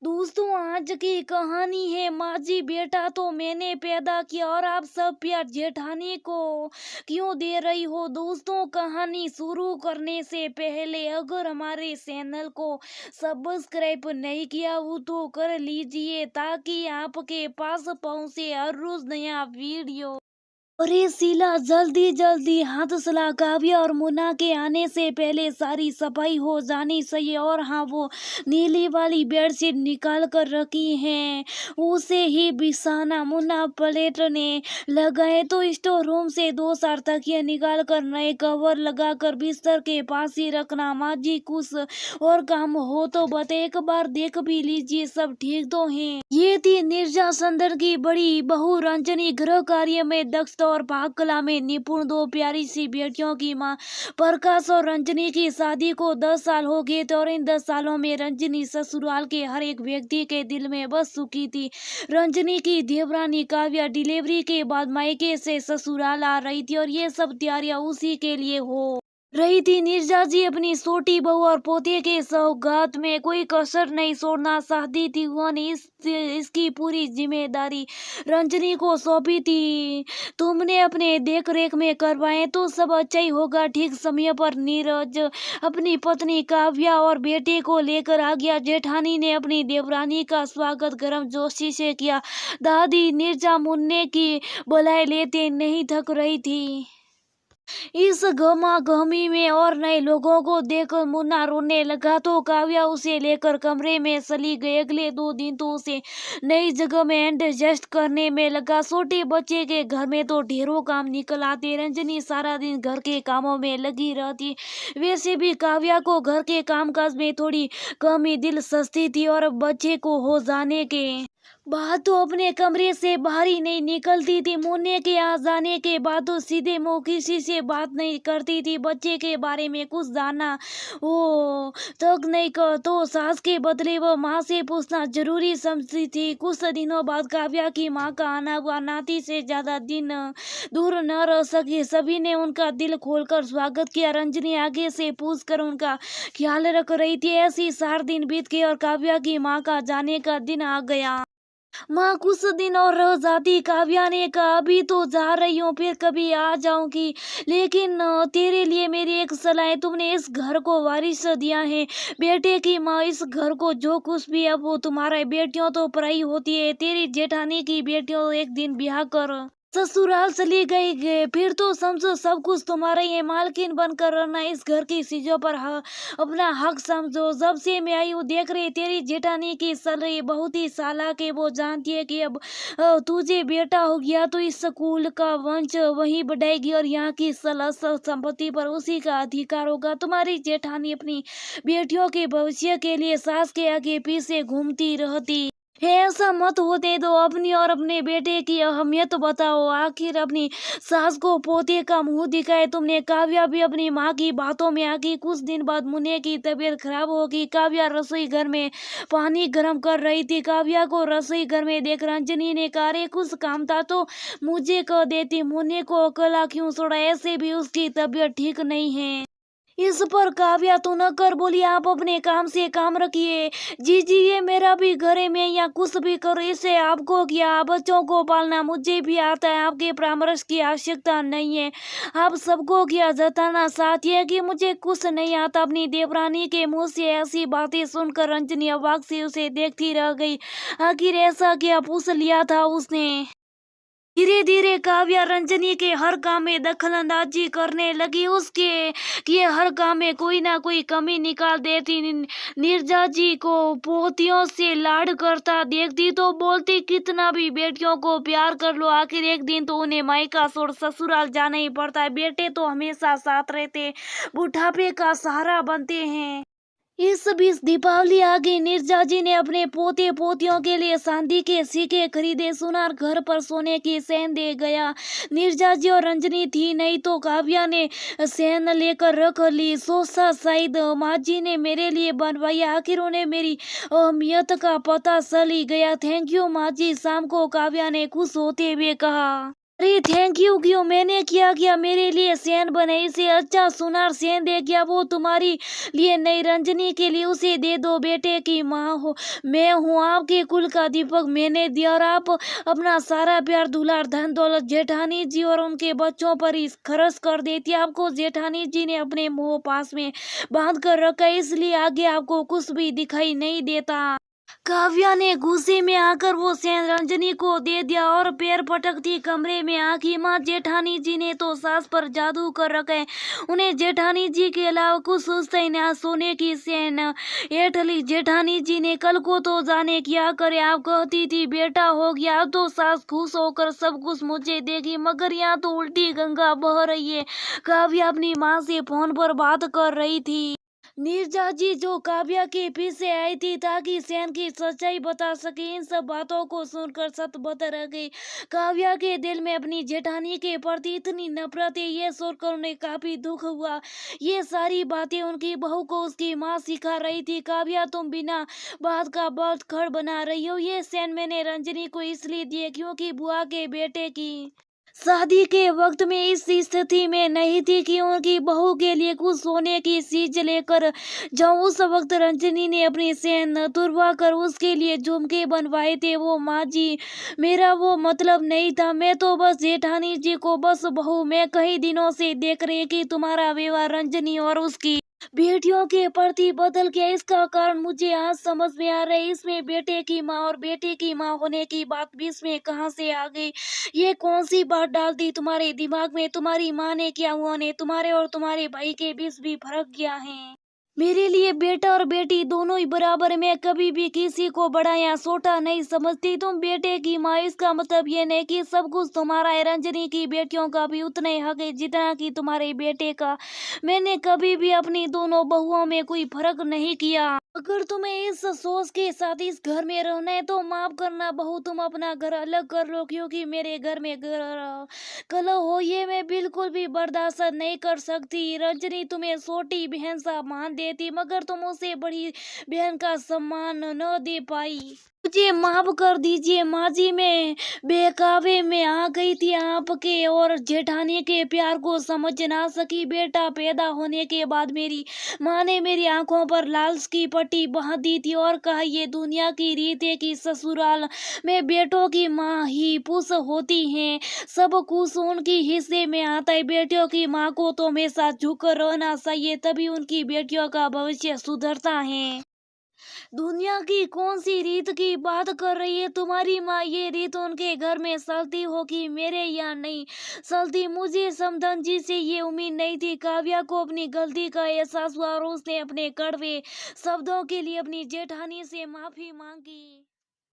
दोस्तों, आज की कहानी है माझी बेटा तो मैंने पैदा किया और आप सब प्यार जेठानी को क्यों दे रही हो। दोस्तों, कहानी शुरू करने से पहले अगर हमारे चैनल को सब्सक्राइब नहीं किया हो तो कर लीजिए ताकि आपके पास पहुंचे हर रोज नया वीडियो। अरे शीला, जल्दी जल्दी हाथ चला। काव्या और मुन्ना के आने से पहले सारी सफाई हो जानी चाहिए। और हाँ, वो नीली वाली बेडशीट निकाल कर रखी है, उसे ही बिछाना। मुन्ना पलटने लगाए तो स्टोर रूम से 2-4 तकिए निकाल कर नए कवर लगाकर बिस्तर के पास ही रखना। माँ जी, कुछ और काम हो तो बता, एक बार देख भी लीजिए सब ठीक तो है। ये थी नीरजा संदर की बड़ी बहू रंजनी, गृह कार्य में दक्ष और पाक कला में निपुण, दो प्यारी सी बेटियों की माँ। प्रकाश और रंजनी की शादी को 10 साल हो गए थे और इन 10 सालों में रंजनी ससुराल के हर एक व्यक्ति के दिल में बस चुकी थी। रंजनी की देवरानी काव्या डिलीवरी के बाद मायके से ससुराल आ रही थी और ये सब तैयारियां उसी के लिए हो रही थी। नीरजा जी अपनी छोटी बहू और पोते के सौगात में कोई कसर नहीं छोड़ना चाहती थी। उन्होंने इसकी पूरी जिम्मेदारी रंजनी को सौंपी थी। तुमने अपने देख रेख में करवाए तो सब अच्छा ही होगा। ठीक समय पर नीरज अपनी पत्नी काव्या और बेटे को लेकर आ गया। जेठानी ने अपनी देवरानी का स्वागत गर्मजोशी से किया। दादी नीरजा मुन्ने की बुलाए लेते नहीं थक रही थी। इस गहमा-गहमी में और नए लोगों को देखकर मुन्ना रोने लगा तो काव्या उसे लेकर कमरे में चली गई। अगले 2 दिन तो उसे नई जगह में एडजस्ट करने में लगा। छोटे बच्चे के घर में तो ढेरों काम निकल आते। रंजनी सारा दिन घर के कामों में लगी रहती। वैसे भी काव्या को घर के कामकाज में थोड़ी कम ही दिलचस्पी थी और बच्चे को हो जाने के बाद तो अपने कमरे से बाहर ही नहीं निकलती थी। मुन्ने के यहाँ जाने के बाद तो सीधे मुंह किसी से बात नहीं करती थी। बच्चे के बारे में कुछ जानना वो तक नहीं कर तो सास के बदले वो माँ से पूछना जरूरी समझती थी। कुछ दिनों बाद काव्या की माँ का आना हुआ। नाती से ज्यादा दिन दूर न रह सके। सभी ने उनका दिल खोलकर स्वागत किया। रंजनी आगे से पूछकर उनका ख्याल रख रही थी। ऐसी 4 दिन बीत गए और काव्या की माँ का जाने का दिन आ गया। माँ, कुछ दिन और रह जाती। काव्या ने कहा, अभी तो जा रही हूँ, फिर कभी आ जाऊंगी, लेकिन तेरे लिए मेरी एक सलाह है। तुमने इस घर को वारिस दिया है, बेटे की माँ। इस घर को जो कुछ भी है वो तुम्हारा। बेटियों तो पराई होती है। तेरी जेठानी की बेटियों एक दिन ब्याह कर ससुराल चली गई, फिर तो समझो सब कुछ तुम्हारा ही है। मालकिन बनकर रहना, इस घर की चीजों पर अपना हक समझो। जब से मैं आई हूँ देख रही तेरी जेठानी की सलरी बहुत ही चालाक है। वो जानती है कि अब तुझे बेटा हो गया तो इस स्कूल का वंश वही बढ़ाएगी और यहाँ की संपत्ति पर उसी का अधिकार होगा। तुम्हारी जेठानी अपनी बेटियों के भविष्य के लिए सास के आगे पीछे घूमती रहती है। ऐसा मत होते दो। अपनी और अपने बेटे की अहमियत बताओ। आखिर अपनी सास को पोते का मुंह दिखाए तुमने। काव्या भी अपनी माँ की बातों में आ गई। कुछ दिन बाद मुन्ने की तबीयत खराब हो गई। काव्या रसोई घर में पानी गर्म कर रही थी। काव्या को रसोई घर में देख रंजनी ने कहा, अरे कुछ काम था तो मुझे कह देती, मुन्ने को अकेला क्यों छोड़ा। ऐसे भी उसकी तबीयत ठीक नहीं है। इस पर काव्या तो न कर बोली, आप अपने काम से काम रखिए। जी ये मेरा भी घर है, मैं यहाँ कुछ भी करो इससे आपको क्या। बच्चों को पालना मुझे भी आता है, आपके परामर्श की आवश्यकता नहीं है। आप सबको क्या जताना चाहती है कि मुझे कुछ नहीं आता। अपनी देवरानी के मुंह से ऐसी बातें सुनकर रंजनी अवाक से उसे देखती रह गई। आखिर ऐसा क्या पूछ लिया था उसने। धीरे धीरे काव्या रंजनी के हर काम में दखलंदाजी करने लगी। उसके किए हर काम में कोई ना कोई कमी निकाल देती। नीरजा जी को पोतियों से लाड करता देखती तो बोलती, कितना भी बेटियों को प्यार कर लो, आखिर एक दिन तो उन्हें मायका छोड़ ससुराल जाना ही पड़ता है। बेटे तो हमेशा साथ रहते, बुढ़ापे का सहारा बनते हैं। इस बीच दीपावली आ गई। नीरजा जी ने अपने पोते पोतियों के लिए चांदी के सिक्के खरीदे। सुनार घर पर सोने की सेन दे गया। नीरजा जी और रंजनी थी नहीं तो काव्या ने सेन लेकर रख ली। सोचा शायद माँ जी ने मेरे लिए बनवाई। आखिर उन्हें मेरी अहमियत का पता चल ही गया। थैंक यू माँ जी, शाम को काव्या ने खुश होते हुए कहा। अरे थैंक यू क्यों, मैंने क्या किया, मेरे लिए सेन बनाई से अच्छा सुनार सेन दे गया, वो तुम्हारी लिए नहीं, रंजनी के लिए, उसे दे दो, बेटे की माँ हो, मैं हूँ आपके कुल का दीपक, मैंने दिया, और आप अपना सारा प्यार दुलार धन दौलत जेठानी जी और उनके बच्चों पर ही खर्च कर देती, आपको जेठानी जी ने अपने मुंह पास में बांध कर रखा है, इसलिए आगे आपको कुछ भी दिखाई नहीं देता। काव्या ने गुस्से में आकर वो सेन रंजनी को दे दिया और पैर पटकती कमरे में आकी, माँ जेठानी जी ने तो सास पर जादू कर रखा है, उन्हें जेठानी जी के अलावा कुछ सोचता ही ना, सोने की सेन एठली जेठानी जी ने, कल को तो जाने क्या करे, आप कहती थी बेटा हो गया, अब तो सास खुश होकर सब कुछ मुझे देगी, मगर यहाँ तो उल्टी गंगा बह रही है। काव्या अपनी माँ से फोन पर बात कर रही थी। नीरजा जी जो काव्या के पीछे आई थी ताकि सेन की सच्चाई बता सके, इन सब बातों को सुनकर सत बता रह गई। काव्या के दिल में अपनी जेठानी के प्रति इतनी नफरत है, ये सुनकर उन्हें काफी दुख हुआ। ये सारी बातें उनकी बहू को उसकी माँ सिखा रही थी। काव्या तुम बिना बात का बहुत खड़ बना रही हो, ये सेन मैंने रंजनी को इसलिए दिए क्योंकि बुआ के बेटे की शादी के वक्त में इस स्थिति में नहीं थी कि उनकी बहू के लिए कुछ सोने की चीज लेकर जाऊं। उस वक्त रंजनी ने अपनी सेन तुड़वा कर उसके लिए झुमके बनवाए थे। वो माँ जी, मेरा वो मतलब नहीं था, मैं तो बस जेठानी जी को बस बहू, मैं कई दिनों से देख रही कि तुम्हारा व्यवहार रंजनी और उसकी बेटियों के प्रति बदल गया, इसका कारण मुझे आज समझ में आ रहा है। इसमें बेटे की माँ और बेटे की माँ होने की बात बीच में कहाँ से आ गई? ये कौन सी बात डाल दी तुम्हारे दिमाग में? तुम्हारी माँ ने क्या, उन्होंने तुम्हारे और तुम्हारे भाई के बीच भी फर्क किया है? मेरे लिए बेटा और बेटी दोनों ही बराबर है, मैं कभी भी किसी को बड़ा या छोटा नहीं समझती। तुम बेटे की माँ, इसका मतलब ये नहीं कि सब कुछ तुम्हारा है। रंजनी की बेटियों का भी उतना ही हक है जितना कि तुम्हारे बेटे का। मैंने कभी भी अपनी दोनों बहुओं में कोई फर्क नहीं किया। अगर तुम्हें इस सोच के साथ इस घर में रहना है तो माफ करना बहू, तुम अपना घर अलग कर लो, क्योंकि मेरे घर में कलह हो ये मैं बिल्कुल भी बर्दाश्त नहीं कर सकती। रंजनी तुम्हें छोटी बहन सा मान देती, मगर तुम उसे बड़ी बहन का सम्मान न दे पाई। मुझे माफ कर दीजिए माँ जी, मैं बहकावे में आ गई थी, आपके और जेठानी के प्यार को समझ ना सकी। बेटा पैदा होने के बाद मेरी माँ ने मेरी आंखों पर लालच की पट्टी बांध दी थी और कहा ये दुनिया की रीत है कि ससुराल में बेटों की माँ ही पुष होती हैं, सब कुछ उनकी हिस्से में आता है। बेटियों की माँ को तो हमेशा झुक रहना चाहिए, तभी उनकी बेटियों का भविष्य सुधरता है। दुनिया की कौन सी रीत की बात कर रही है तुम्हारी माँ? ये रीत उनके घर में चलती होगी, मेरे यहाँ नहीं चलती। मुझे समधन जी से ये उम्मीद नहीं थी। काव्या को अपनी गलती का एहसास हुआ और उसने अपने कड़वे शब्दों के लिए अपनी जेठानी से माफी मांगी।